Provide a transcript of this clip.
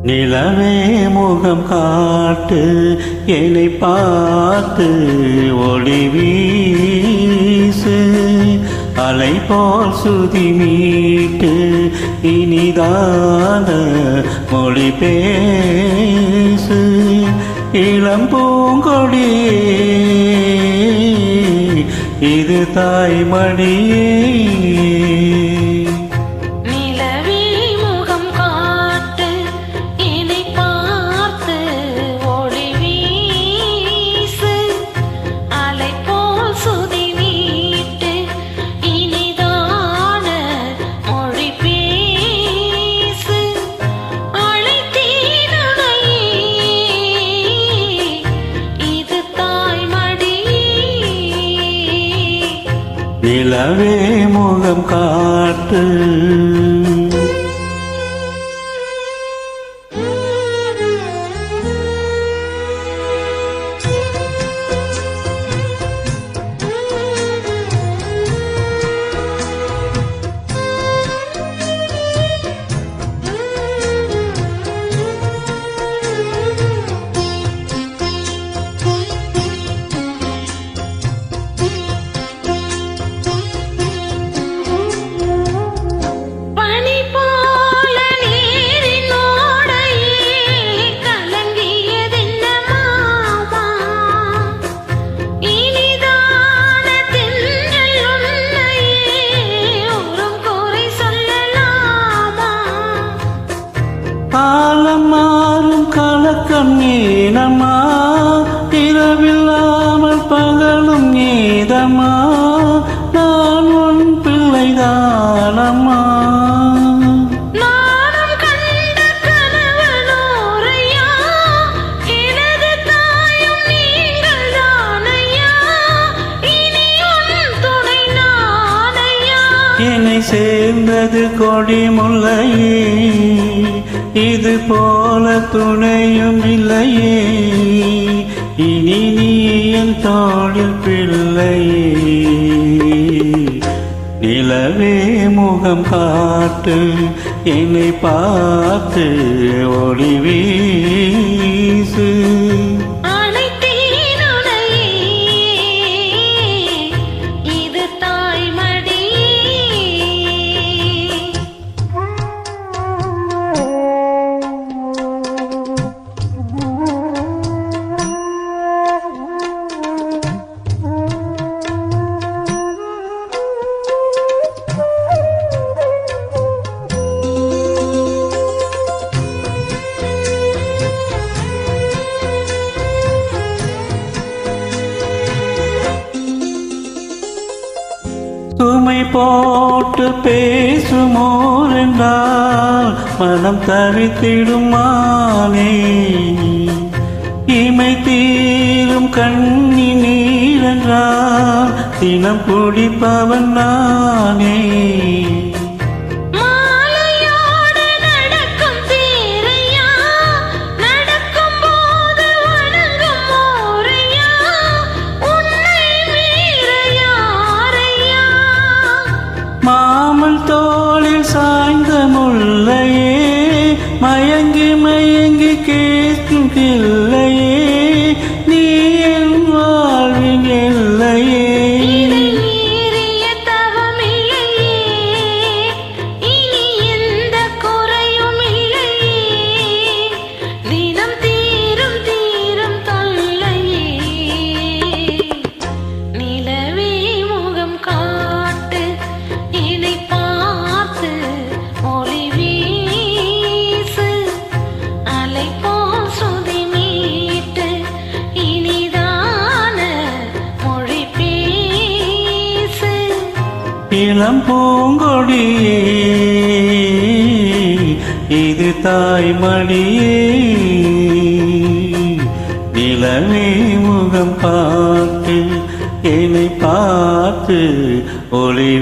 நிலவே முகம் காட்டு என்னை பார்த்து ஒளி வீசு அலை போல் சுதி மீட்டு இனிதான மொழி பேசு இளம் பூங்கொடியே இது தாய்மடியே நிலவே முகம் காட்டு காலம் மாறும் கலக்கம் ஏனம்மா இரவில்லாமல் பகலும் ஏதம்மா நான் உன் பிள்ளைதானம்மா என்னை சேர்ந்தது கொடி முல்லையே இது போல துணையும் இல்லையே இனி நீ என் தோளில் பிள்ளையே நிலவே முகம் காட்டு என்னை பார்த்து ஒளி வீசு சுமை போட்டு பேசுமோர் என்றால் மனம் தவித்திடும் மானே இமை தீரும் கண்ணி நீரென்றால் தினம் குடிப்பவன் நானே மாமல் தோளில் சாய்ந்த முல்லையே மயங்கி மயங்கி கேட்கும் கிள்ளையே நீ என் வாழ்வின் எல்லையே இளம் பூங்கொடியே இது தாய்மடியே நிலவே முகம் பார்த்து என்னை பார்த்து ஒளி